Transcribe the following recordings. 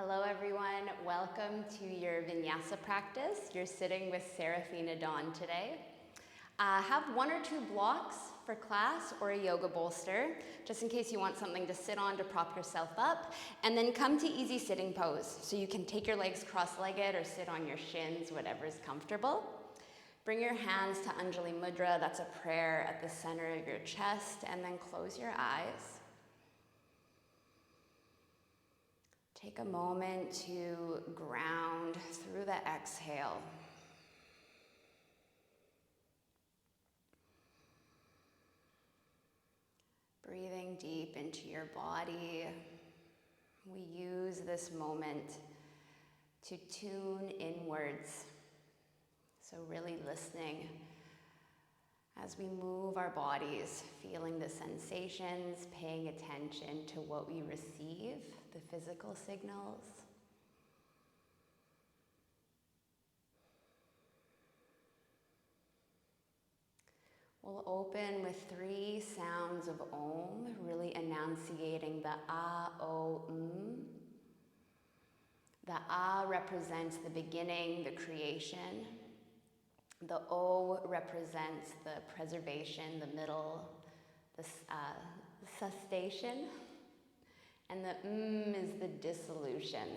Hello everyone, welcome to your Vinyasa practice. You're sitting with Seraphina Dawn today. Have one or two blocks for class or a yoga bolster, just in case you want something to sit on to prop yourself up, and then come to easy sitting pose. So you can take your legs cross-legged or sit on your shins, whatever is comfortable. Bring your hands to Anjali Mudra, that's a prayer at the center of your chest, and then close your eyes. Take a moment to ground through the exhale. Breathing deep into your body. We use this moment to tune inwards. So really listening as we move our bodies, feeling the sensations, paying attention to what we receive, the physical signals. We'll open with 3 sounds of Om, really enunciating the A, O, M. The A represents the beginning, the creation. The O represents the preservation, the middle, the cessation. And the M is the dissolution.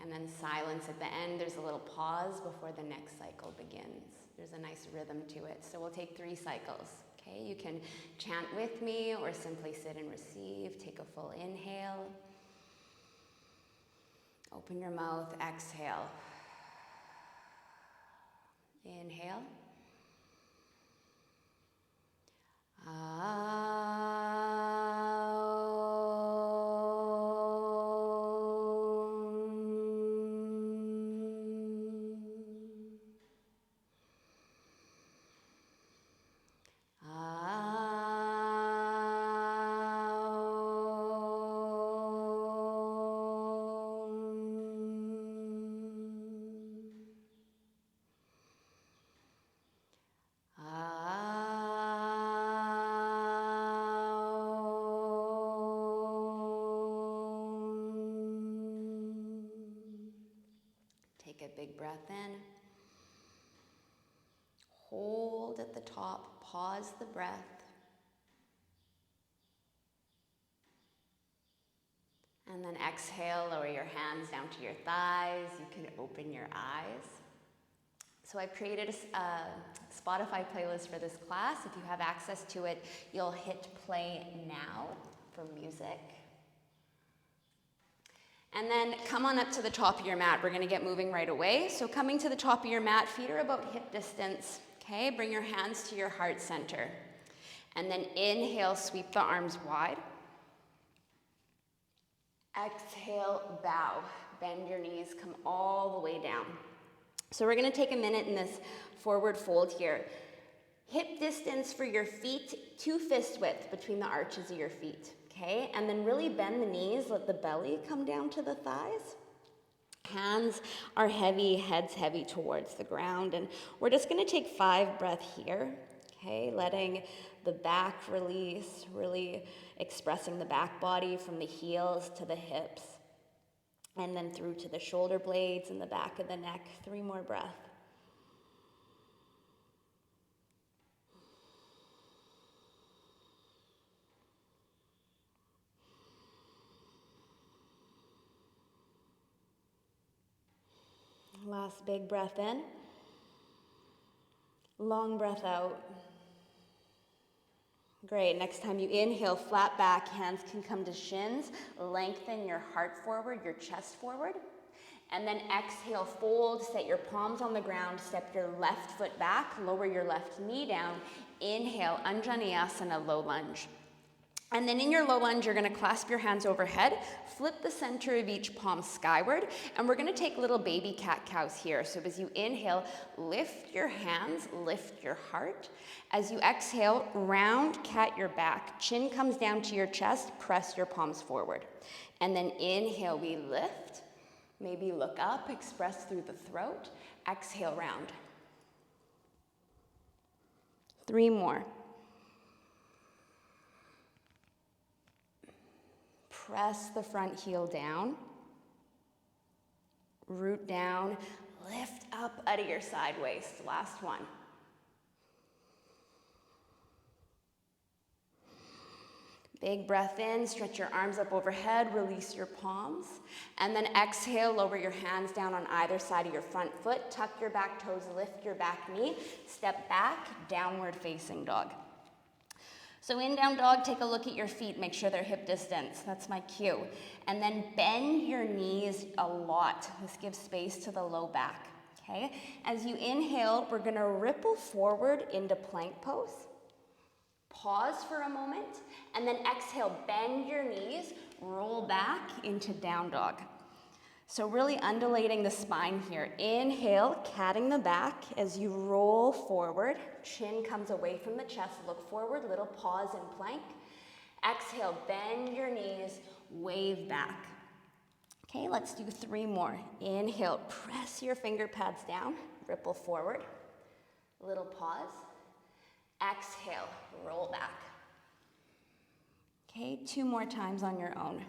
And then silence at the end. There's a little pause before the next cycle begins. There's a nice rhythm to it. So we'll take 3 cycles. Okay, you can chant with me or simply sit and receive. Take a full inhale. Open your mouth, exhale. Inhale. Take a big breath in. Hold at the top, pause the breath. And then exhale, lower your hands down to your thighs. You can open your eyes. So I've created a Spotify playlist for this class. If you have access to it, you'll hit play now for music. And then come on up to the top of your mat. We're going to get moving right away. So coming to the top of your mat, feet are about hip distance. Okay, bring your hands to your heart center. And then inhale, sweep the arms wide. Exhale, bow. Bend your knees, come all the way down. So we're going to take a minute in this forward fold here. Hip distance for your feet, 2 fist width between the arches of your feet. Okay, and then really bend the knees, let the belly come down to the thighs. Hands are heavy, head's heavy towards the ground. And we're just going to take 5 breaths here. Okay, letting the back release, really expressing the back body from the heels to the hips. And then through to the shoulder blades and the back of the neck. 3 more breaths. Last big breath in. Long breath out. Great. Next time you inhale, flat back, hands can come to shins. Lengthen your heart forward, your chest forward. And then exhale, fold, set your palms on the ground, step your left foot back, lower your left knee down. Inhale, Anjaneyasana, low lunge. And then in your low lunge, you're going to clasp your hands overhead, flip the center of each palm skyward, and we're going to take little baby cat-cows here. So as you inhale, lift your hands, lift your heart. As you exhale, round cat your back. Chin comes down to your chest, press your palms forward. And then inhale, we lift. Maybe look up, express through the throat. Exhale, round. 3 more. Press the front heel down. root down, lift up out of your side waist. Last one. Big breath in, stretch your arms up overhead, release your palms. And then exhale, lower your hands down on either side of your front foot, tuck your back toes, lift your back knee, step back, downward facing dog. So in down dog, take a look at your feet, make sure they're hip distance. That's my cue. And then bend your knees a lot. This gives space to the low back, okay? As you inhale, we're gonna ripple forward into plank pose. Pause for a moment, and then exhale, bend your knees, roll back into down dog. So really undulating the spine here. Inhale, catting the back as you roll forward. Chin comes away from the chest, look forward, little pause in plank. Exhale, bend your knees, wave back. Okay, let's do 3 more. Inhale, press your finger pads down, ripple forward. Little pause. Exhale, roll back. Okay, 2 more times on your own.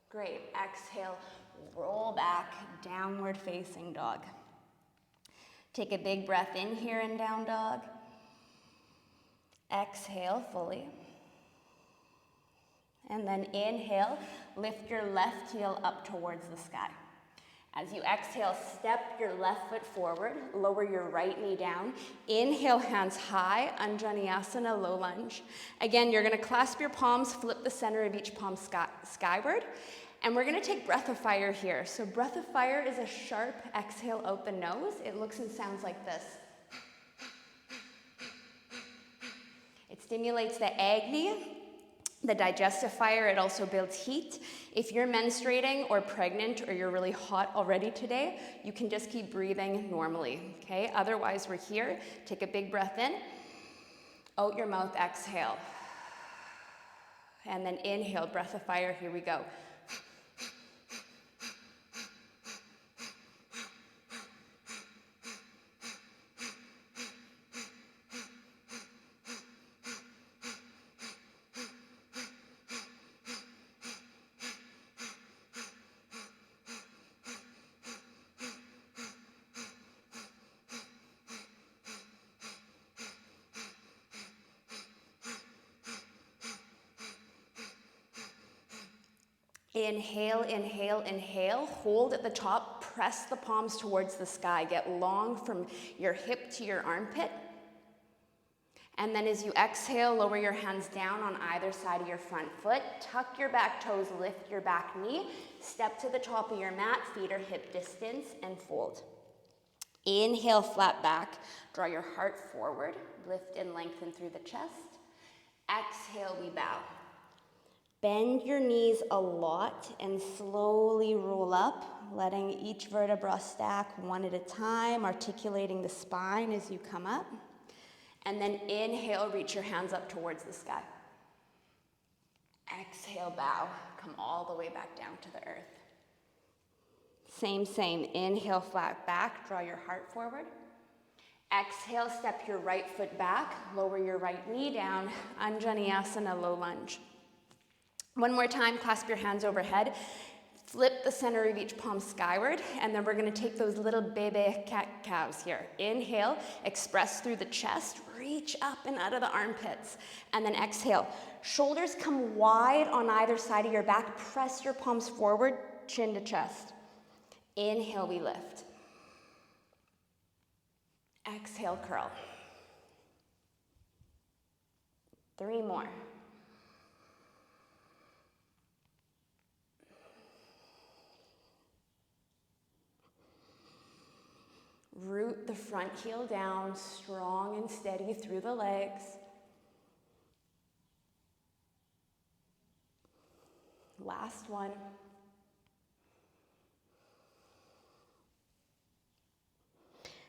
Great, exhale, roll back, downward facing dog. Take a big breath in here in down dog. Exhale fully. And then inhale, lift your left heel up towards the sky. As you exhale, step your left foot forward, lower your right knee down. Inhale, hands high, undulations, low lunge. Again, you're gonna clasp your palms, flip the center of each palm skyward, and we're gonna take breath of fire here. So breath of fire is a sharp exhale out the nose. It looks and sounds like this. It stimulates the agni, the digestive fire. It also builds heat. If you're menstruating or pregnant or you're really hot already today, you can just keep breathing normally, okay? Otherwise, we're here. Take a big breath in. Out your mouth, exhale. And then inhale, breath of fire, here we go. Inhale, inhale, inhale. Hold at the top. Press the palms towards the sky. Get long from your hip to your armpit. And then as you exhale, lower your hands down on either side of your front foot. Tuck your back toes, lift your back knee. Step to the top of your mat, feet are hip distance, and fold. Inhale, flat back. Draw your heart forward. Lift and lengthen through the chest. Exhale, we bow. Bend your knees a lot and slowly roll up, letting each vertebra stack one at a time, articulating the spine as you come up. And then inhale, reach your hands up towards the sky. Exhale, bow. Come all the way back down to the earth. Same. Inhale, flat back. Draw your heart forward. Exhale, step your right foot back. Lower your right knee down. Undulations, low lunge. One more time, clasp your hands overhead. Flip the center of each palm skyward, and then we're gonna take those little baby cat-cows here. Inhale, express through the chest, reach up and out of the armpits. And then exhale. Shoulders come wide on either side of your back. Press your palms forward, chin to chest. Inhale, we lift. Exhale, curl. 3 more. Root the front heel down, strong and steady through the legs. Last one.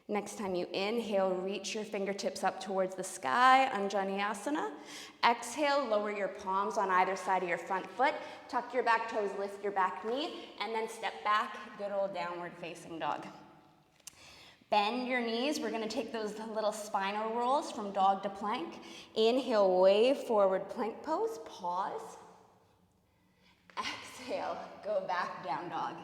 Next time you inhale, reach your fingertips up towards the sky, Undulations. Exhale, lower your palms on either side of your front foot. Tuck your back toes, lift your back knee, and then step back, good old downward facing dog. Bend your knees. We're gonna take those little spinal rolls from dog to plank. Inhale, wave forward, plank pose, pause. Exhale, go back, down dog.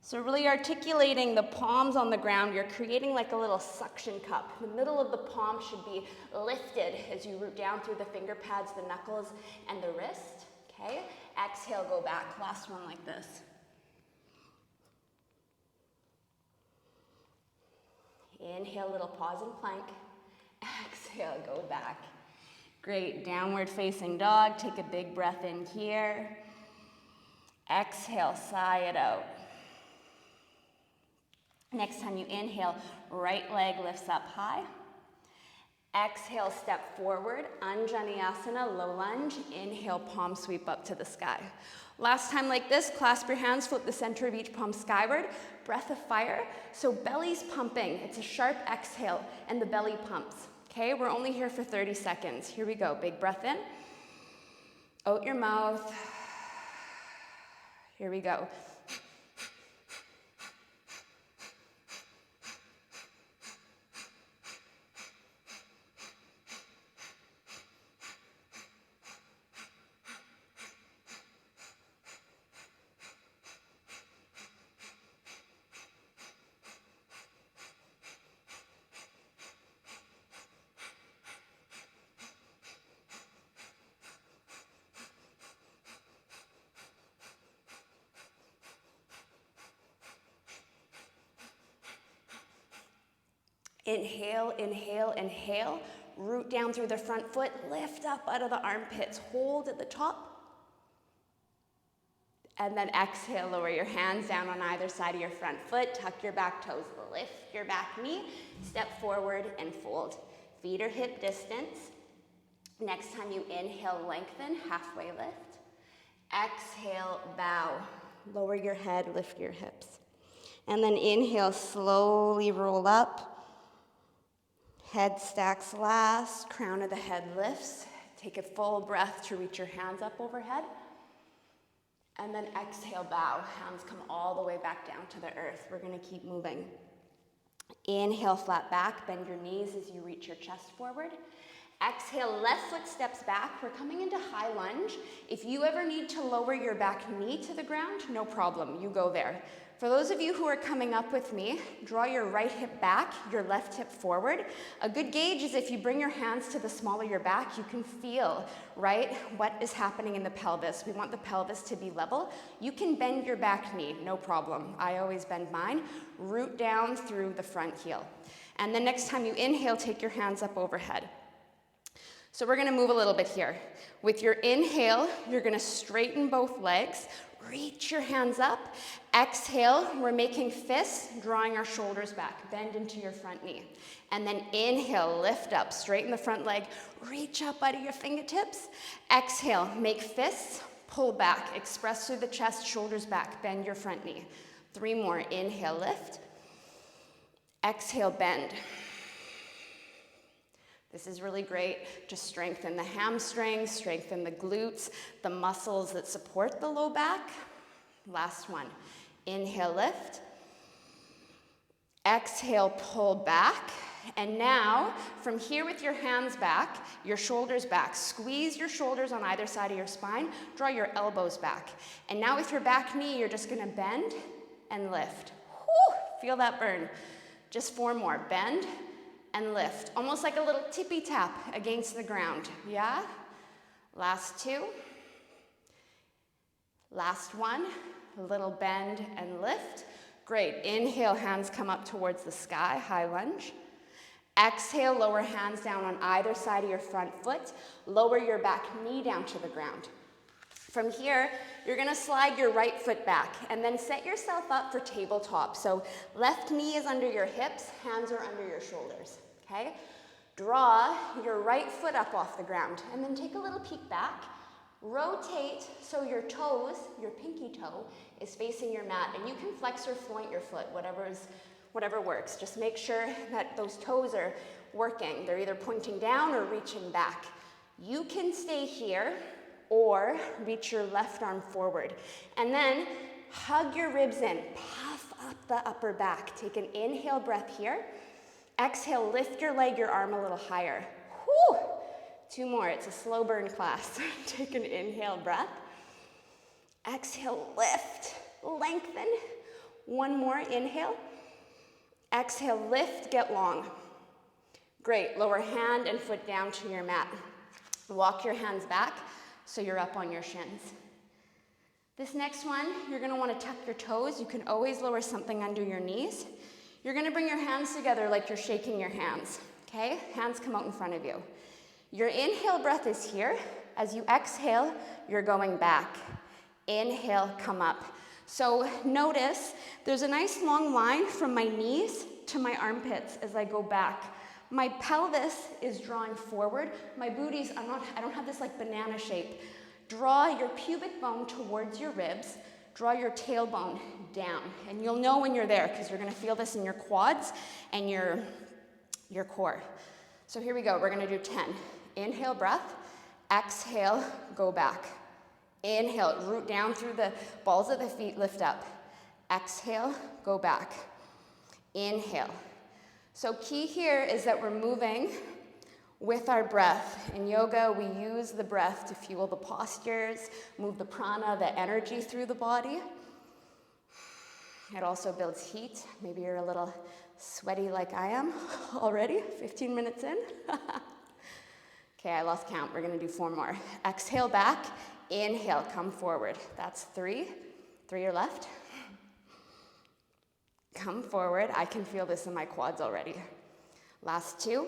So really articulating the palms on the ground, you're creating like a little suction cup. The middle of the palm should be lifted as you root down through the finger pads, the knuckles, and the wrist, okay? Exhale, go back. Last one like this. Inhale, little pause and plank. Exhale, go back. Great, downward facing dog. Take a big breath in here. Exhale, sigh it out. Next time you inhale, right leg lifts up high. Exhale, step forward, Vinyasa, low lunge. Inhale, palm sweep up to the sky. Last time like this, clasp your hands, flip the center of each palm skyward. Breath of fire, so belly's pumping. It's a sharp exhale, and the belly pumps. Okay, we're only here for 30 seconds. Here we go, big breath in. Out your mouth. Here we go. Inhale, inhale, inhale. Root down through the front foot. Lift up out of the armpits. Hold at the top. And then exhale, lower your hands down on either side of your front foot. Tuck your back toes. Lift your back knee. Step forward and fold. Feet are hip distance. Next time you inhale, lengthen, halfway lift. Exhale, bow. Lower your head, lift your hips. And then inhale, slowly roll up. Head stacks last, crown of the head lifts. Take a full breath to reach your hands up overhead. And then exhale, bow. Hands come all the way back down to the earth. We're gonna keep moving. Inhale, flat back, bend your knees as you reach your chest forward. Exhale, left foot steps back. We're coming into high lunge. If you ever need to lower your back knee to the ground, no problem, you go there. For those of you who are coming up with me, draw your right hip back, your left hip forward. A good gauge is if you bring your hands to the small of your back, you can feel, right, what is happening in the pelvis. We want the pelvis to be level. You can bend your back knee, no problem. I always bend mine. Root down through the front heel. And then next time you inhale, take your hands up overhead. So we're gonna move a little bit here. With your inhale, you're gonna straighten both legs, reach your hands up. Exhale, we're making fists, drawing our shoulders back. Bend into your front knee. And then inhale, lift up, straighten the front leg, reach up out of your fingertips. Exhale, make fists, pull back, express through the chest, shoulders back, bend your front knee. 3 more, inhale, lift. Exhale, bend. This is really great to strengthen the hamstrings, strengthen the glutes, the muscles that support the low back. Last one. Inhale, lift. Exhale, pull back. And now, from here with your hands back, your shoulders back, squeeze your shoulders on either side of your spine, draw your elbows back. And now with your back knee, you're just gonna bend and lift. Whew, feel that burn. Just 4 more. Bend and lift, almost like a little tippy tap against the ground, yeah? Last 2. Last 1, a little bend and lift. Great, inhale, hands come up towards the sky, high lunge. Exhale, lower hands down on either side of your front foot. Lower your back knee down to the ground. From here, you're gonna slide your right foot back and then set yourself up for tabletop. So left knee is under your hips, hands are under your shoulders, okay? Draw your right foot up off the ground and then take a little peek back. Rotate so your toes, your pinky toe, is facing your mat, and you can flex or floint your foot, whatever works. Just make sure that those toes are working. They're either pointing down or reaching back. You can stay here or reach your left arm forward. And then hug your ribs in, puff up the upper back. Take an inhale breath here. Exhale, lift your leg, your arm a little higher. Whew. 2 more, it's a slow burn class. Take an inhale breath. Exhale, lift, lengthen. 1 more, inhale. Exhale, lift, get long. Great, lower hand and foot down to your mat. Walk your hands back so you're up on your shins. This next one, you're gonna wanna tuck your toes. You can always lower something under your knees. You're gonna bring your hands together like you're shaking your hands, okay? Hands come out in front of you. Your inhale breath is here. As you exhale, you're going back. Inhale, come up. So notice there's a nice long line from my knees to my armpits as I go back. My pelvis is drawing forward. My booties, I don't have this like banana shape. Draw your pubic bone towards your ribs. Draw your tailbone down. And you'll know when you're there because you're gonna feel this in your quads and your core. So here we go, we're gonna do 10. Inhale, breath. Exhale, go back. Inhale, root down through the balls of the feet, lift up. Exhale, go back. Inhale. So key here is that we're moving with our breath. In yoga, we use the breath to fuel the postures, move the prana, the energy through the body. It also builds heat. Maybe you're a little sweaty like I am already, 15 minutes in. Okay, I lost count. We're gonna do 4 more. Exhale back, inhale, come forward. That's 3. 3 are left. Come forward. I can feel this in my quads already. Last 2.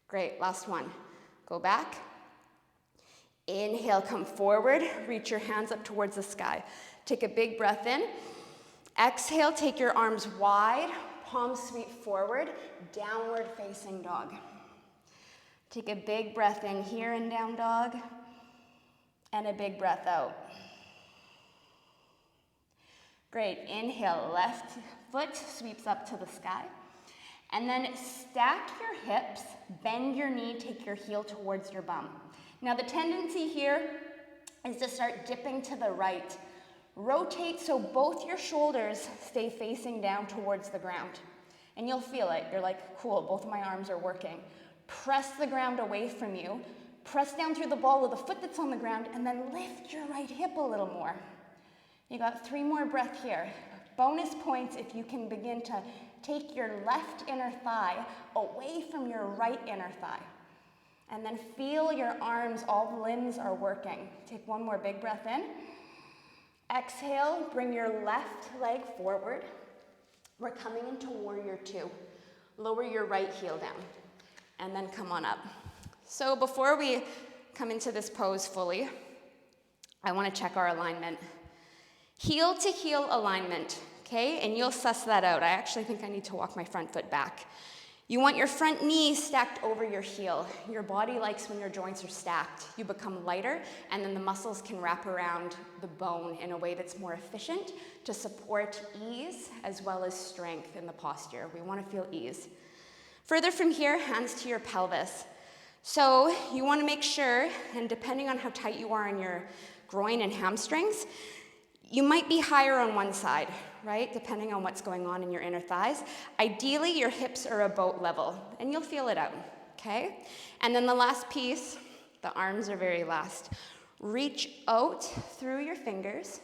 Great, last 1. Go back. Inhale, come forward. Reach your hands up towards the sky. Take a big breath in. Exhale, take your arms wide. Palms sweep forward. Downward facing dog. Take a big breath in here in down dog. And a big breath out. Great, inhale, left foot sweeps up to the sky. And then stack your hips, bend your knee, take your heel towards your bum. Now the tendency here is to start dipping to the right. Rotate so both your shoulders stay facing down towards the ground. And you'll feel it, you're like, cool, both of my arms are working. Press the ground away from you, press down through the ball of the foot that's on the ground, and then lift your right hip a little more. You got 3 more breaths here. Bonus points if you can begin to take your left inner thigh away from your right inner thigh. And then feel your arms, all the limbs are working. Take 1 more big breath in. Exhale, bring your left leg forward. We're coming into warrior 2. Lower your right heel down. And then come on up. So before we come into this pose fully, I want to check our alignment. Heel to heel alignment, okay? And you'll suss that out. I actually think I need to walk my front foot back. You want your front knee stacked over your heel. Your body likes when your joints are stacked. You become lighter, and then the muscles can wrap around the bone in a way that's more efficient to support ease as well as strength in the posture. We want to feel ease. Further from here, hands to your pelvis. So you want to make sure, and depending on how tight you are in your groin and hamstrings, you might be higher on one side, right? Depending on what's going on in your inner thighs. Ideally, your hips are about level, and you'll feel it out, okay? And then the last piece, the arms are very last. Reach out through your fingers,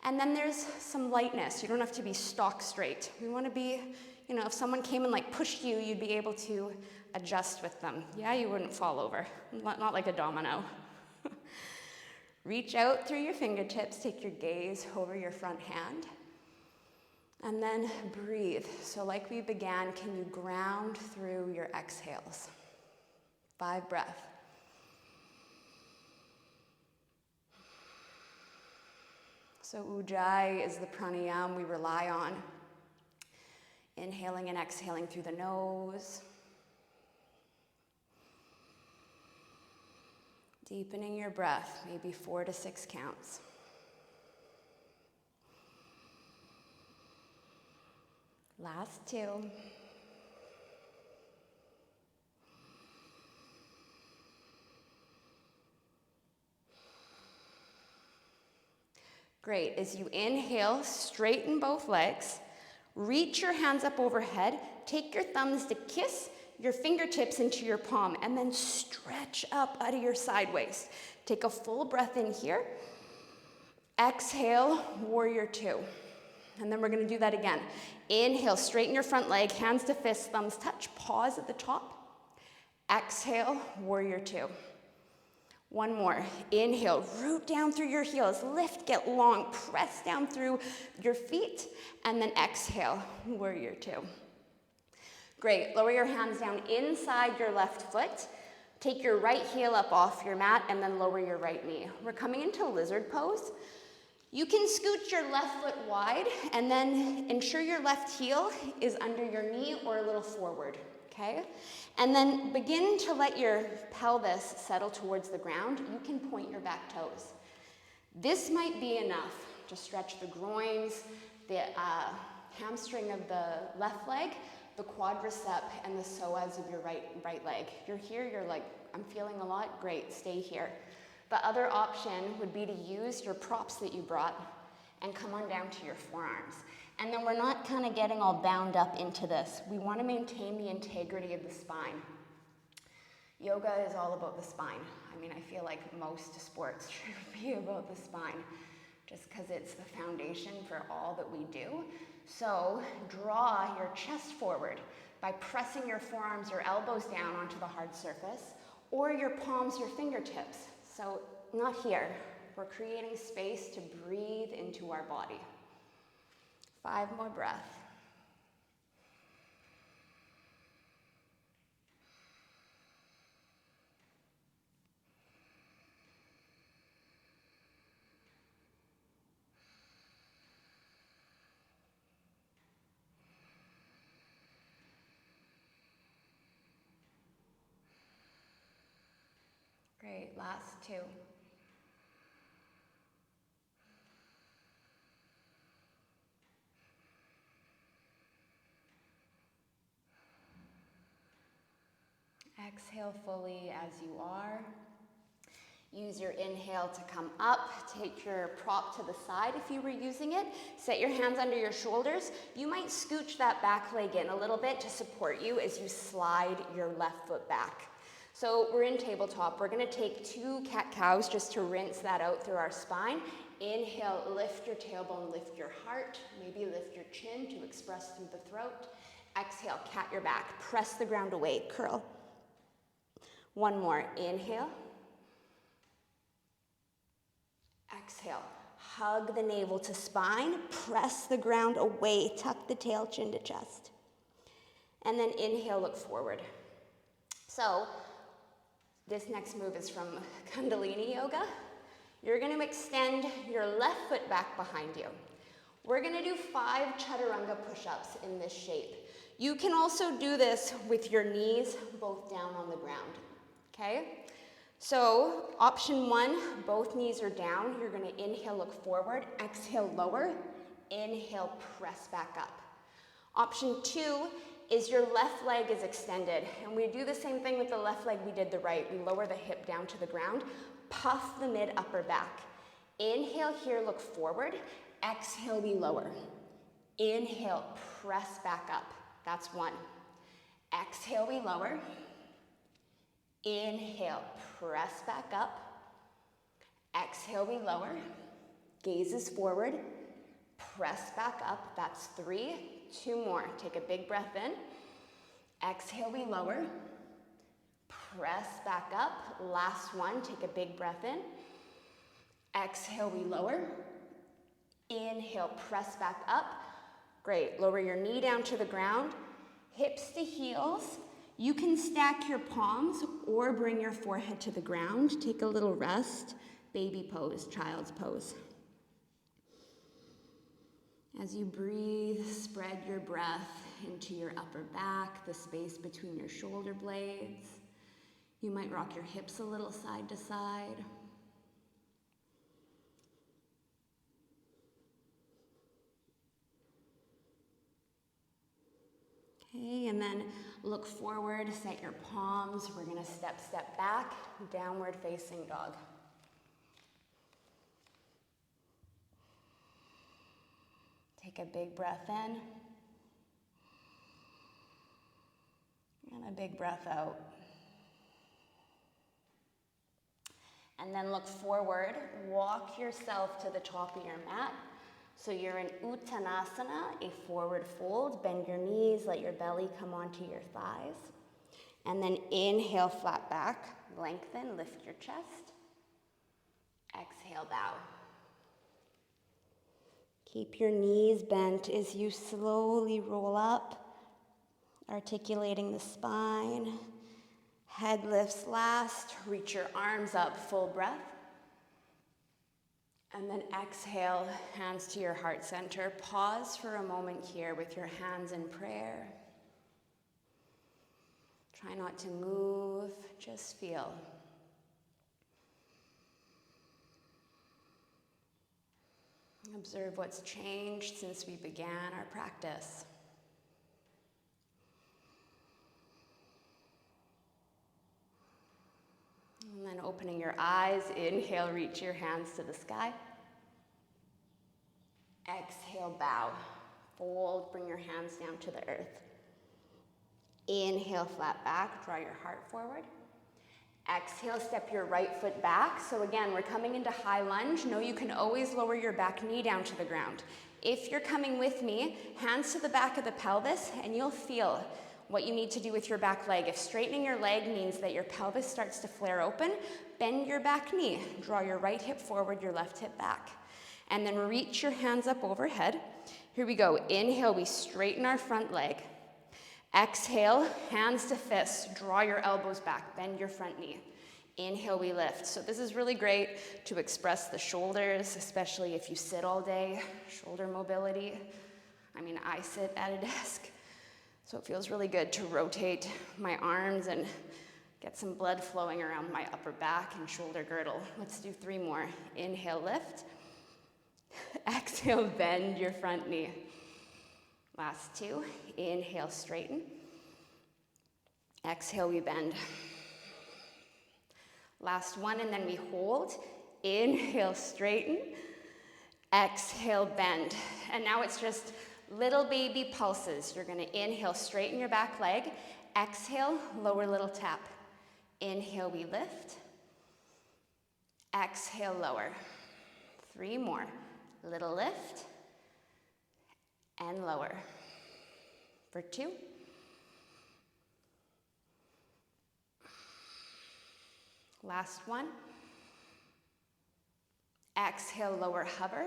and then there's some lightness. You don't have to be stock straight. We want to be, if someone came and like pushed you, you'd be able to adjust with them. Yeah, you wouldn't fall over, not like a domino. Reach out through your fingertips, take your gaze over your front hand, and then breathe. So like we began, can you ground through your exhales? 5 breaths. So Ujjayi is the pranayama we rely on. Inhaling and exhaling through the nose. Deepening your breath, maybe 4 to 6 counts. Last 2. Great. As you inhale, straighten both legs. Reach your hands up overhead. Take your thumbs to kiss your fingertips into your palm, and then stretch up out of your side waist. Take a full breath in here. Exhale, warrior two. And then we're gonna do that again. Inhale, straighten your front leg, hands to fists, thumbs touch, pause at the top. Exhale, warrior two. One more. Inhale, root down through your heels, lift, get long, press down through your feet, and then exhale, warrior two. Great, lower your hands down inside your left foot. Take your right heel up off your mat and then lower your right knee. We're coming into lizard pose. You can scoot your left foot wide and then ensure your left heel is under your knee or a little forward, okay? And then begin to let your pelvis settle towards the ground. You can point your back toes. This might be enough to stretch the groins, the hamstring of the left leg, the quadriceps, and the psoas of your right leg. You're here, you're like, I'm feeling a lot, great, stay here. The other option would be to use your props that you brought and come on down to your forearms. And then we're not kind of getting all bound up into this. We want to maintain the integrity of the spine. Yoga is all about the spine. I mean, I feel like most sports should be about the spine, just because it's the foundation for all that we do. So draw your chest forward by pressing your forearms or elbows down onto the hard surface, or your palms, your fingertips. So not here. We're creating space to breathe into our body. 5 more breaths. Great, last 2. Exhale fully as you are. Use your inhale to come up. Take your prop to the side if you were using it. Set your hands under your shoulders. You might scooch that back leg in a little bit to support you as you slide your left foot back. So we're in tabletop. We're gonna take 2 cat-cows just to rinse that out through our spine. Inhale, lift your tailbone, lift your heart. Maybe lift your chin to express through the throat. Exhale, cat your back. Press the ground away, curl. One more, inhale. Exhale, hug the navel to spine, press the ground away, tuck the tail, chin to chest. And then inhale, look forward. So this next move is from Kundalini Yoga. You're gonna extend your left foot back behind you. We're gonna do 5 chaturanga push-ups in this shape. You can also do this with your knees both down on the ground, okay? So option 1, both knees are down. You're gonna inhale, look forward, exhale, lower, inhale, press back up. Option 2 is your left leg is extended. And we do the same thing with the left leg we did the right. We lower the hip down to the ground, puff the mid upper back. Inhale here, look forward, exhale, we lower. Inhale, press back up. That's 1. Exhale, we lower. Inhale, press back up. Exhale, we lower. Gazes forward. Press back up. That's 3. 2 more. Take a big breath in. Exhale, we lower. Press back up. Last one. Take a big breath in. Exhale, we lower. Inhale, press back up. Great. Lower your knee down to the ground. Hips to heels. You can stack your palms or bring your forehead to the ground. Take a little rest. Baby pose, child's pose. As you breathe, spread your breath into your upper back, the space between your shoulder blades. You might rock your hips a little side to side. Okay, and then look forward, set your palms. We're gonna step back, downward facing dog. Take a big breath in. And a big breath out. And then look forward, walk yourself to the top of your mat. So you're in Uttanasana, a forward fold. Bend your knees, let your belly come onto your thighs. And then inhale, flat back, lengthen, lift your chest. Exhale, bow. Keep your knees bent as you slowly roll up, articulating the spine. Head lifts last, reach your arms up, full breath. And then exhale, hands to your heart center. Pause for a moment here with your hands in prayer. Try not to move, just feel. Observe what's changed since we began our practice. And then opening your eyes, inhale, reach your hands to the sky. Exhale, bow. Fold, bring your hands down to the earth. Inhale, flat back, draw your heart forward. Exhale, step your right foot back. So again, we're coming into high lunge. Know you can always lower your back knee down to the ground. If you're coming with me, hands to the back of the pelvis, and you'll feel what you need to do with your back leg. If straightening your leg means that your pelvis starts to flare open, bend your back knee. Draw your right hip forward, your left hip back. And then reach your hands up overhead. Here we go. Inhale, we straighten our front leg. Exhale, hands to fists. Draw your elbows back, bend your front knee. Inhale, we lift. So this is really great to express the shoulders, especially if you sit all day. Shoulder mobility. I sit at a desk. So it feels really good to rotate my arms and get some blood flowing around my upper back and shoulder girdle. Let's do 3 more. Inhale, lift. Exhale, bend your front knee. Last 2. Inhale, straighten. Exhale, we bend. Last 1, and then we hold. Inhale, straighten. Exhale, bend. And now it's just little baby pulses. You're going to inhale, straighten your back leg. Exhale, lower little tap. Inhale, we lift. Exhale, lower. 3 more. Little lift. And lower. For 2. Last 1. Exhale, lower, hover.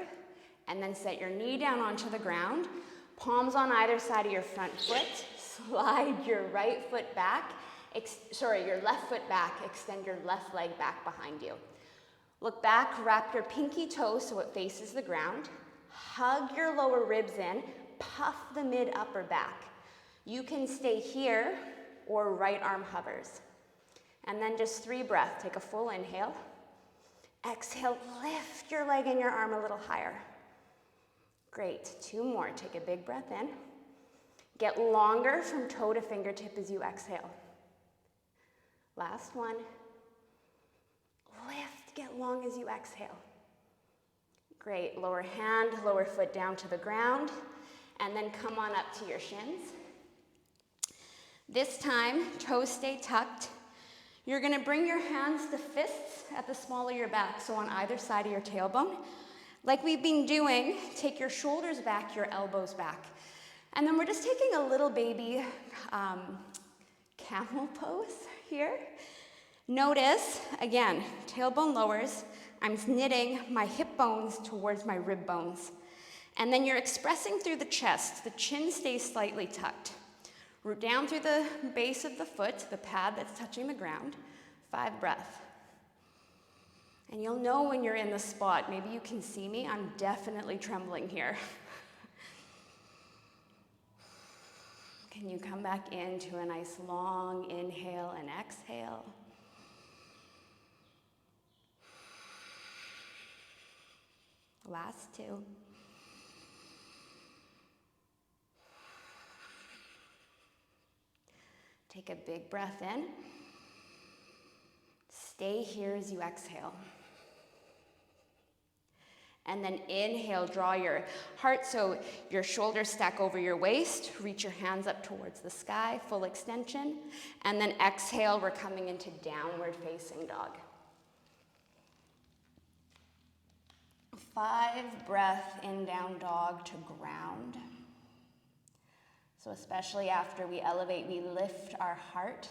And then set your knee down onto the ground. Palms on either side of your front foot. Slide your right foot back. Your left foot back. Extend your left leg back behind you. Look back, wrap your pinky toe so it faces the ground. Hug your lower ribs in. Puff the mid-upper back. You can stay here or right arm hovers. And then just 3 breaths. Take a full inhale. Exhale, lift your leg and your arm a little higher. Great. 2 more. Take a big breath in. Get longer from toe to fingertip as you exhale. Last 1. Lift, get long as you exhale. Great. Lower hand, lower foot down to the ground. And then come on up to your shins. This time, toes stay tucked. You're going to bring your hands to fists at the small of your back, so on either side of your tailbone. Like we've been doing, take your shoulders back, your elbows back. And then we're just taking a little baby camel pose here. Notice, again, tailbone lowers. I'm knitting my hip bones towards my rib bones. And then you're expressing through the chest. The chin stays slightly tucked. Root down through the base of the foot, the pad that's touching the ground. 5 breaths. And you'll know when you're in the spot. Maybe you can see me. I'm definitely trembling here. Can you come back into a nice long inhale and exhale? Last 2. Take a big breath in. Stay here as you exhale. And then inhale, draw your heart so your shoulders stack over your waist. Reach your hands up towards the sky, full extension. And then exhale, we're coming into downward facing dog. 5 breath in down dog to ground. So especially after we elevate, we lift our heart.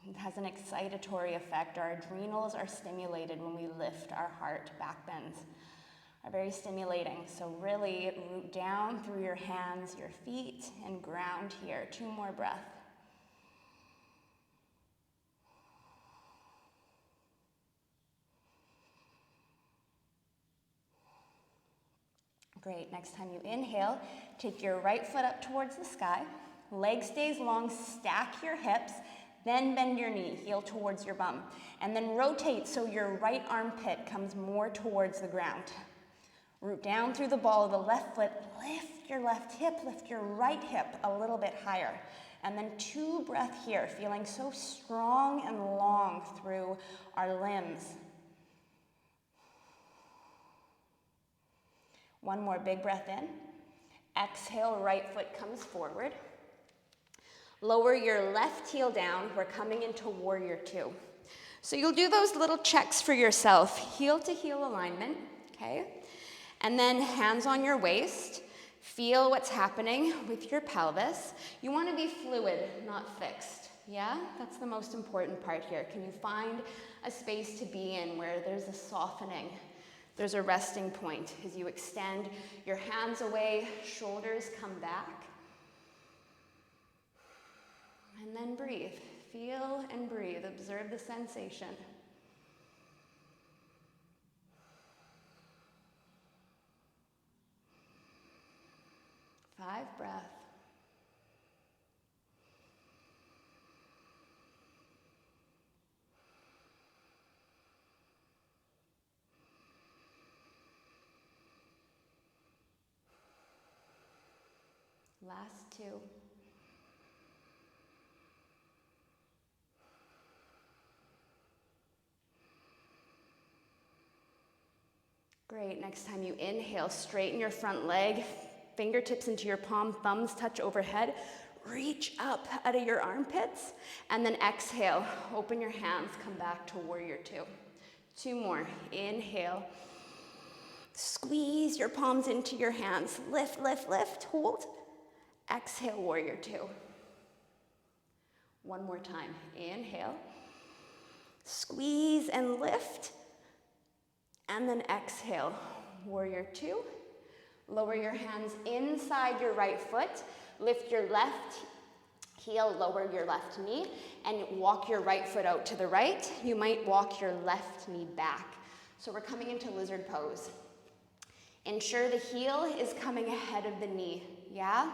It has an excitatory effect. Our adrenals are stimulated when we lift our heart. Back bends are very stimulating. So really root down through your hands, your feet, and ground here. 2 more breaths. Great. Next time you inhale, take your right foot up towards the sky. Leg stays long, stack your hips. Then bend your knee, heel towards your bum. And then rotate so your right armpit comes more towards the ground. Root down through the ball of the left foot, lift your left hip, lift your right hip a little bit higher. And then 2 breaths here, feeling so strong and long through our limbs. 1 more big breath in. Exhale, right foot comes forward. Lower your left heel down. We're coming into warrior 2. So you'll do those little checks for yourself. Heel to heel alignment, okay? And then hands on your waist. Feel what's happening with your pelvis. You want to be fluid, not fixed, yeah? That's the most important part here. Can you find a space to be in where there's a softening? There's a resting point as you extend your hands away, shoulders come back. And then breathe. Feel and breathe. Observe the sensation. Five breaths. Last 2. Great. Next time you inhale, straighten your front leg, fingertips into your palm, thumbs touch overhead. Reach up out of your armpits, and then exhale. Open your hands, come back to warrior 2. 2 more. Inhale. Squeeze your palms into your hands. Lift, lift, lift. Hold. Exhale, warrior 2. 1 more time. Inhale. Squeeze and lift. And then exhale, warrior 2. Lower your hands inside your right foot. Lift your left heel, lower your left knee, and walk your right foot out to the right. You might walk your left knee back. So we're coming into lizard pose. Ensure the heel is coming ahead of the knee, yeah?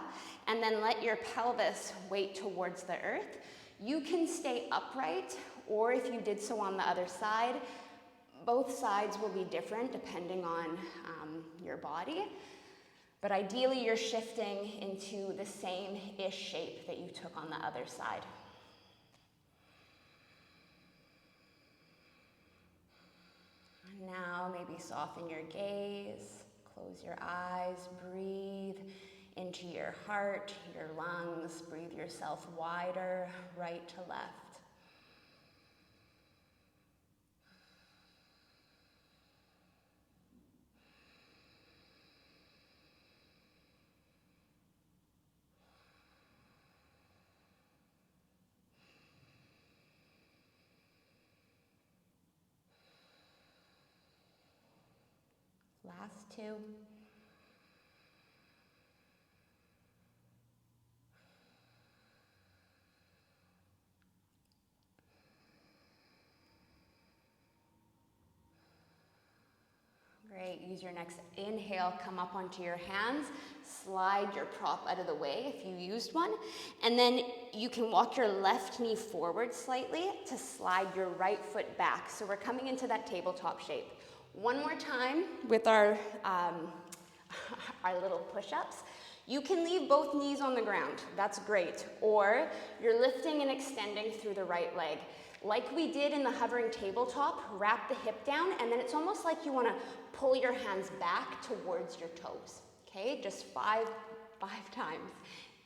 And then let your pelvis weight towards the earth. You can stay upright, or if you did so on the other side, both sides will be different depending on your body, but ideally you're shifting into the same-ish shape that you took on the other side. And now maybe soften your gaze, close your eyes, breathe into your heart, your lungs, breathe yourself wider, right to left. Last 2. Great. Use your next inhale, come up onto your hands, slide your prop out of the way if you used one, and then you can walk your left knee forward slightly to slide your right foot back. So we're coming into that tabletop shape. 1 more time with our little push-ups. You can leave both knees on the ground. That's great. Or you're lifting and extending through the right leg. Like we did in the hovering tabletop, wrap the hip down, and then it's almost like you want to pull your hands back towards your toes. Okay, just five times.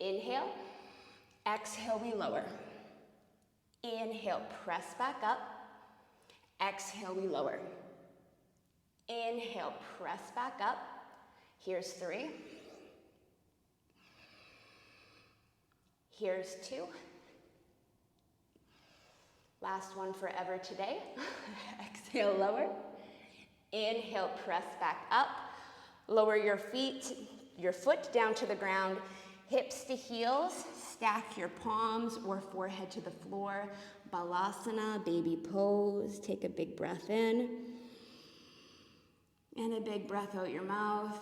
Inhale, exhale, we lower. Inhale, press back up. Exhale, we lower. Inhale, press back up. Here's 3. Here's 2. Last one forever today. Exhale, lower. Inhale, press back up. Lower your foot down to the ground, hips to heels. Stack your palms or forehead to the floor. Balasana, baby pose. Take a big breath in. And a big breath out your mouth.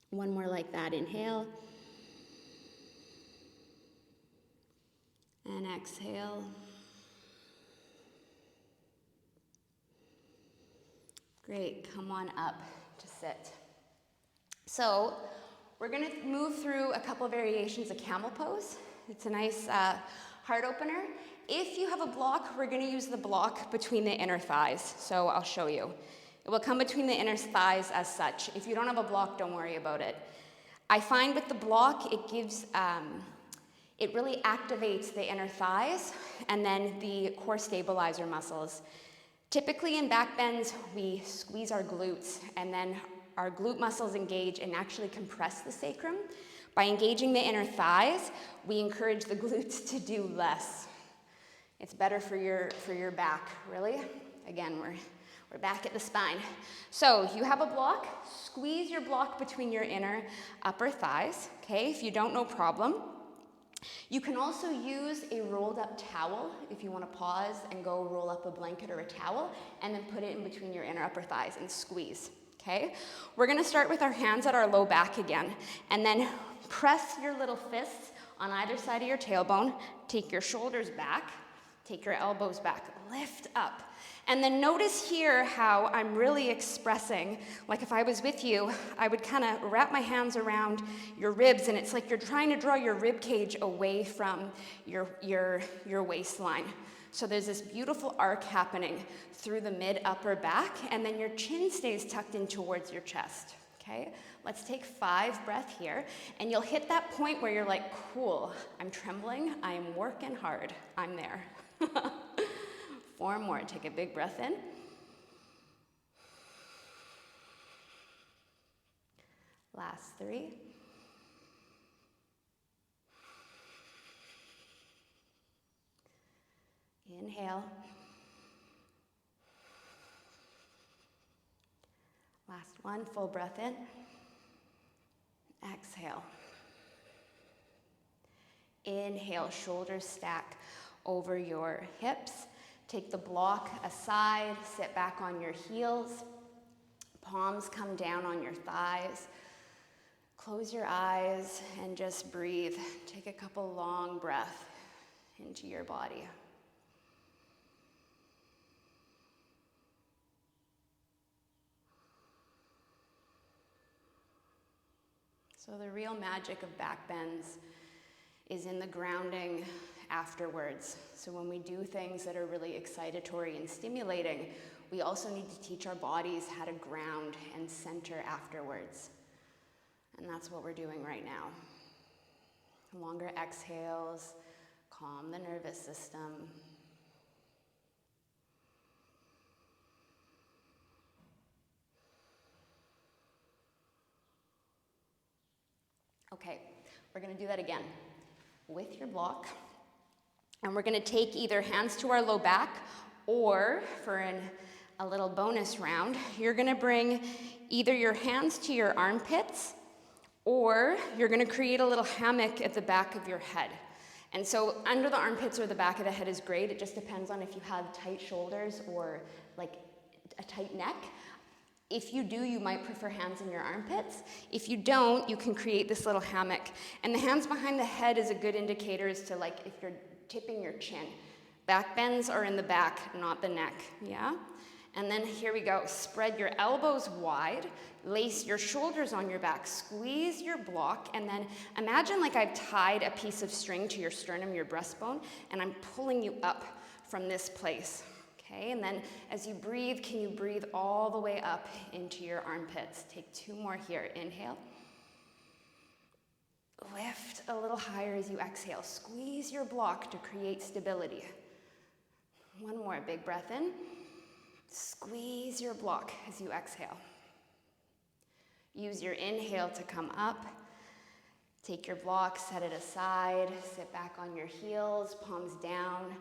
One more like that. Inhale. And exhale. Great, come on up to sit. So we're gonna move through a couple variations of camel pose. It's a nice heart opener. If you have a block, we're gonna use the block between the inner thighs. So I'll show you. It will come between the inner thighs as such. If you don't have a block, don't worry about it. I find with the block, it gives, it really activates the inner thighs and then the core stabilizer muscles. Typically in back bends, we squeeze our glutes and then our glute muscles engage and actually compress the sacrum. By engaging the inner thighs, we encourage the glutes to do less. It's better for your back, really. Again, we're back at the spine. So you have a block, squeeze your block between your inner upper thighs, okay? If you don't, no problem. You can also use a rolled up towel if you want to pause and go roll up a blanket or a towel and then put it in between your inner upper thighs and squeeze, okay? We're gonna start with our hands at our low back again and then press your little fists on either side of your tailbone, take your shoulders back, take your elbows back, lift up. And then notice here how I'm really expressing, like if I was with you, I would kind of wrap my hands around your ribs and it's like you're trying to draw your rib cage away from your waistline. So there's this beautiful arc happening through the mid-upper back and then your chin stays tucked in towards your chest, okay? Let's take 5 breaths here and you'll hit that point where you're like, cool, I'm trembling, I'm working hard, I'm there. 4 more, take a big breath in. Last 3. Inhale. Last one, full breath in. Exhale. Inhale, shoulders stack over your hips. Take the block aside, sit back on your heels. Palms come down on your thighs. Close your eyes and just breathe. Take a couple long breaths into your body. So the real magic of back bends is in the grounding afterwards. So when we do things that are really excitatory and stimulating, we also need to teach our bodies how to ground and center afterwards. And that's what we're doing right now. Longer exhales, calm the nervous system. Okay, we're gonna do that again with your block. And we're gonna take either hands to our low back or for a little bonus round, you're gonna bring either your hands to your armpits or you're gonna create a little hammock at the back of your head. And so under the armpits or the back of the head is great. It just depends on if you have tight shoulders or like a tight neck. If you do, you might prefer hands in your armpits. If you don't, you can create this little hammock. And the hands behind the head is a good indicator as to like if you're tipping your chin. Back bends are in the back, not the neck, yeah? And then here we go. Spread your elbows wide, lace your shoulders on your back, squeeze your block, and then imagine like I've tied a piece of string to your sternum, your breastbone, and I'm pulling you up from this place. Okay, and then as you breathe, can you breathe all the way up into your armpits? Take 2 more here. Inhale. Lift a little higher as you exhale. Squeeze your block to create stability. 1 more. Big breath in. Squeeze your block as you exhale. Use your inhale to come up. Take your block, set it aside, sit back on your heels, palms down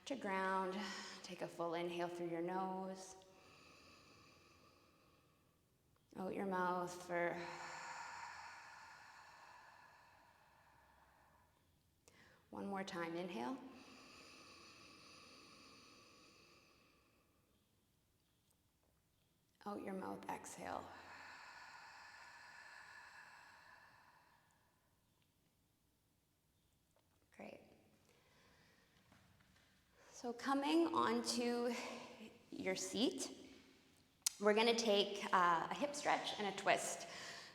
to ground. Take a full inhale through your nose. Out your mouth for 1 more time. Inhale. Out your mouth, exhale. Great. So coming onto your seat, we're going to take a hip stretch and a twist.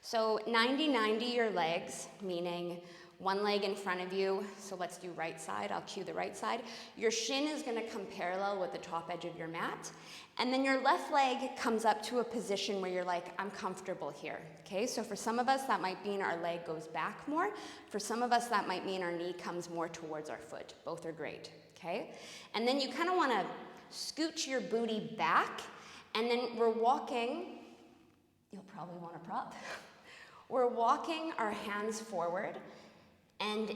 So 90-90 your legs, meaning 1 leg in front of you. So let's do right side. I'll cue the right side. Your shin is going to come parallel with the top edge of your mat. And then your left leg comes up to a position where you're like, I'm comfortable here. Okay, so for some of us, that might mean our leg goes back more. For some of us, that might mean our knee comes more towards our foot. Both are great. Okay, and then you kind of want to scooch your booty back. And then we're walking. You'll probably want a prop. We're walking our hands forward. And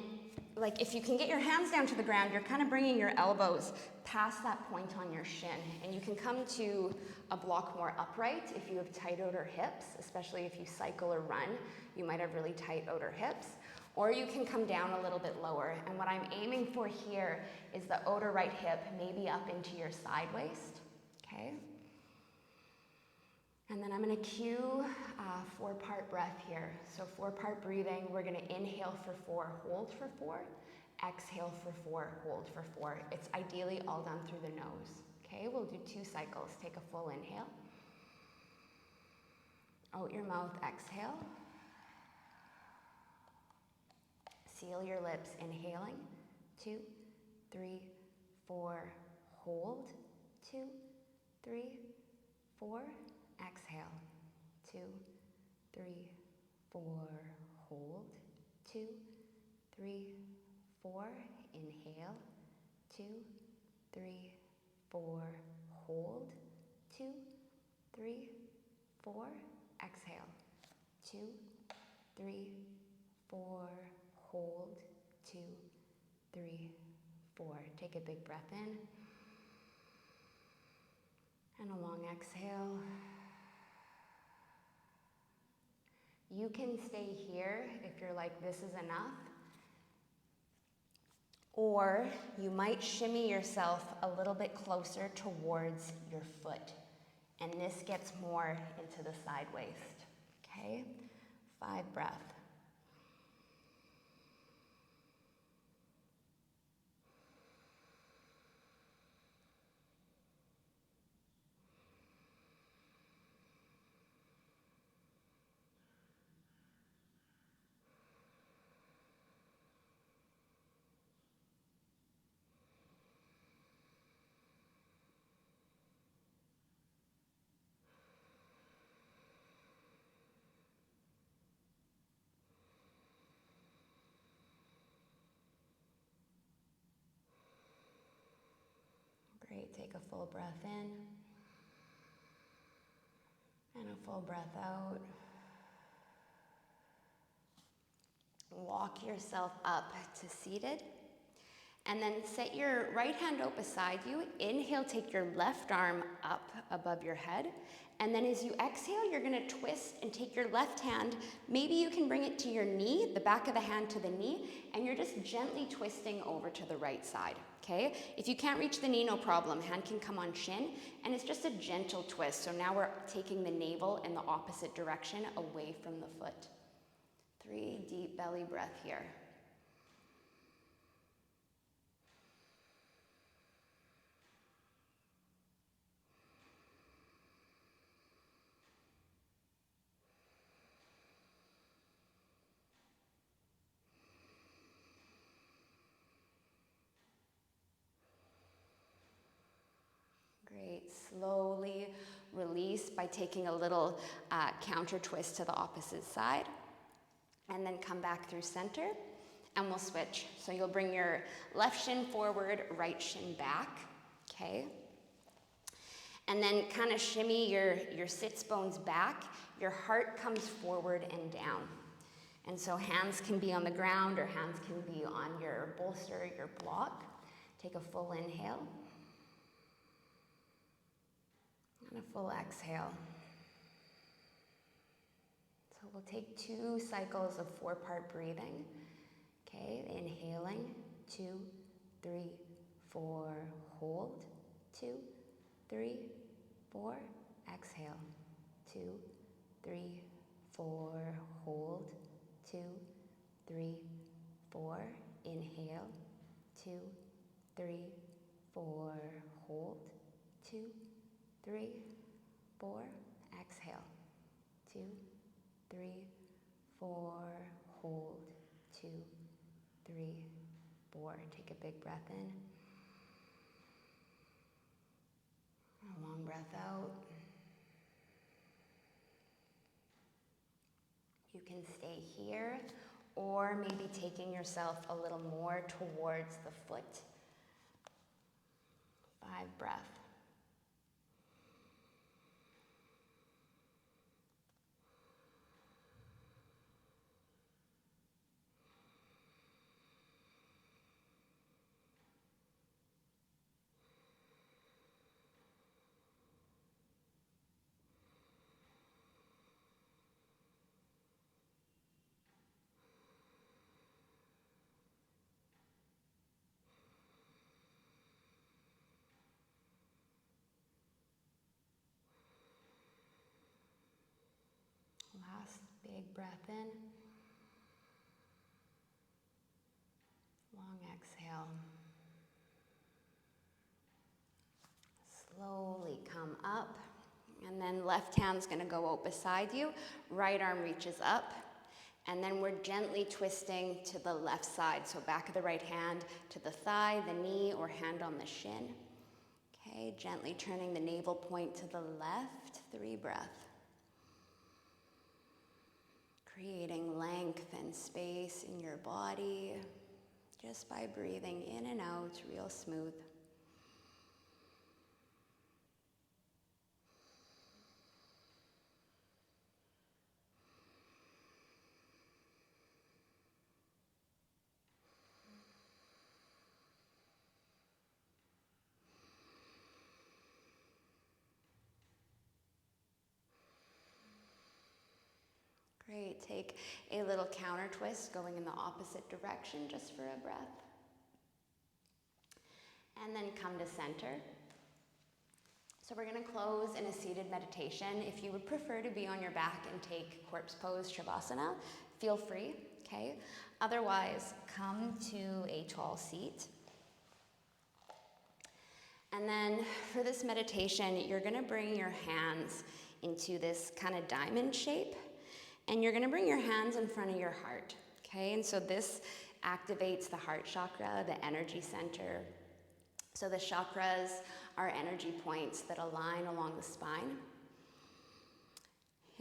like if you can get your hands down to the ground, you're kind of bringing your elbows past that point on your shin. And you can come to a block more upright if you have tight outer hips, especially if you cycle or run, you might have really tight outer hips. Or you can come down a little bit lower. And what I'm aiming for here is the outer right hip, maybe up into your side waist, okay? And then I'm going to cue 4-part breath here. So 4-part breathing. We're going to inhale for 4, hold for 4, exhale for 4, hold for 4. It's ideally all done through the nose. Okay, we'll do 2 cycles. Take a full inhale. Out your mouth, exhale. Seal your lips, inhaling. 2, 3, 4, hold. 2, 3, 4. Exhale. 2, 3, 4, hold. 2, 3, 4, inhale. 2, 3, 4, hold. 2, 3, 4, exhale. 2, 3, 4, hold. 2, 3, 4. Take a big breath in. And a long exhale. You can stay here if you're like, this is enough. Or you might shimmy yourself a little bit closer towards your foot. And this gets more into the side waist. Okay? 5 breaths. Great, take a full breath in and a full breath out. Walk yourself up to seated and then set your right hand out beside you. Inhale, take your left arm up above your head. And then as you exhale, you're gonna twist and take your left hand. Maybe you can bring it to your knee, the back of the hand to the knee, and you're just gently twisting over to the right side, okay? If you can't reach the knee, no problem. Hand can come on shin, and it's just a gentle twist. So now we're taking the navel in the opposite direction, away from the foot. 3 deep belly breath here. Great. Slowly release by taking a little counter twist to the opposite side. And then come back through center, and we'll switch. So you'll bring your left shin forward, right shin back, okay? And then kind of shimmy your sits bones back. Your heart comes forward and down. And so hands can be on the ground or hands can be on your bolster, your block. Take a full inhale. And a full exhale. So we'll take 2 cycles of 4-part breathing. Okay, inhaling, 2, 3, 4, hold, 2, 3, 4, exhale, 2, 3, 4, hold, 2, 3, 4, inhale, 2, 3, 4, hold, 2, 3, 4, exhale, 2, 3, 4, hold, 2, 3, 4. Take a big breath in. A long breath out. You can stay here, or maybe taking yourself a little more towards the foot. 5 breaths. Last big breath in. Long exhale. Slowly come up. And then left hand's going to go out beside you. Right arm reaches up. And then we're gently twisting to the left side. So back of the right hand to the thigh, the knee, or hand on the shin. Okay, gently turning the navel point to the left. 3 breaths. Creating length and space in your body just by breathing in and out real smooth. Great, take a little counter twist going in the opposite direction just for a breath. And then come to center. So we're going to close in a seated meditation. If you would prefer to be on your back and take corpse pose shavasana, feel free, okay? Otherwise, come to a tall seat. And then for this meditation, you're going to bring your hands into this kind of diamond shape. And you're going to bring your hands in front of your heart, okay? And so this activates the heart chakra, the energy center. So the chakras are energy points that align along the spine.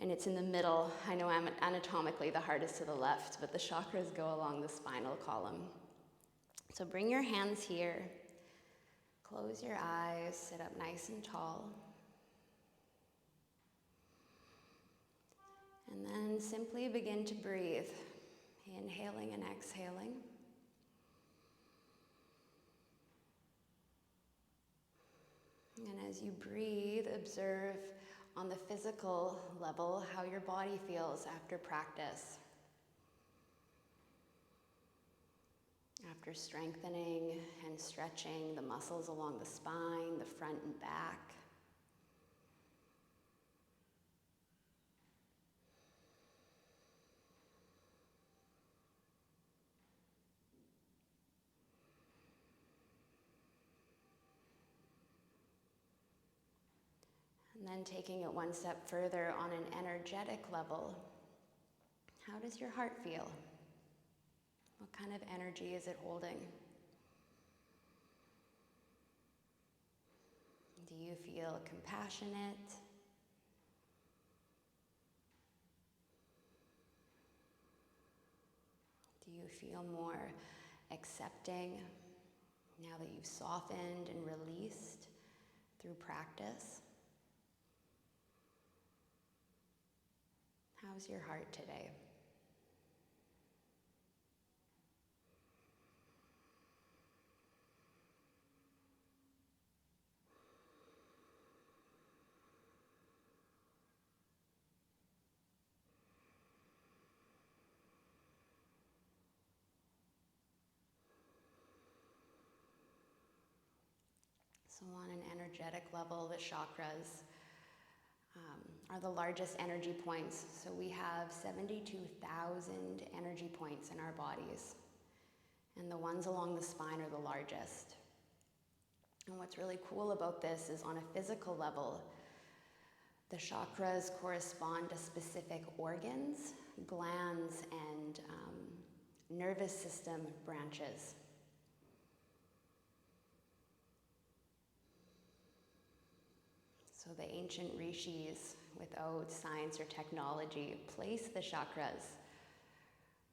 And it's in the middle. I know anatomically the heart is to the left, but the chakras go along the spinal column. So bring your hands here. Close your eyes, sit up nice and tall. And then simply begin to breathe, inhaling and exhaling. And as you breathe, observe on the physical level how your body feels after practice. After strengthening and stretching the muscles along the spine, the front and back. And then taking it one step further on an energetic level, how does your heart feel? What kind of energy is it holding? Do you feel compassionate? Do you feel more accepting now that you've softened and released through practice? How's your heart today? So on an energetic level, the chakras are the largest energy points. So we have 72,000 energy points in our bodies. And the ones along the spine are the largest. And what's really cool about this is on a physical level, the chakras correspond to specific organs, glands, and nervous system branches. So the ancient rishis, without science or technology, place the chakras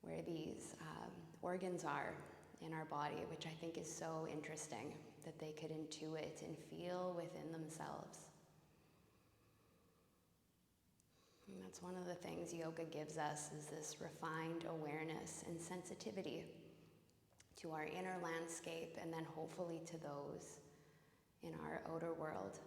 where these organs are in our body, which I think is so interesting, that they could intuit and feel within themselves. And that's one of the things yoga gives us, is this refined awareness and sensitivity to our inner landscape, and then hopefully to those in our outer world.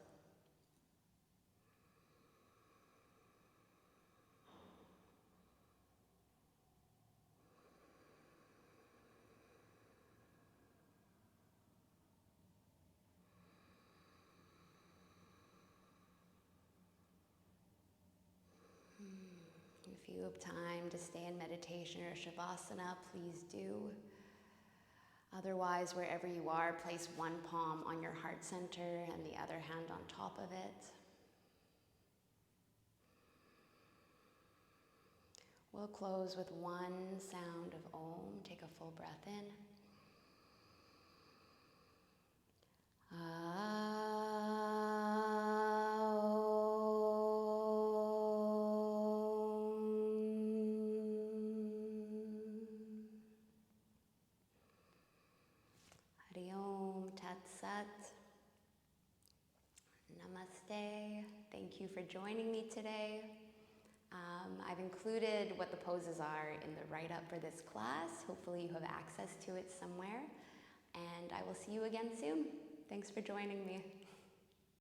If you have time to stay in meditation or shavasana, please do. Otherwise, wherever you are, place one palm on your heart center and the other hand on top of it. We'll close with one sound of Om. Take a full breath in. Hari Om Tat Sat. Namaste. Thank you for joining me today. I've included what the poses are in the write-up for this class. Hopefully you have access to it somewhere. And I will see you again soon. Thanks for joining me.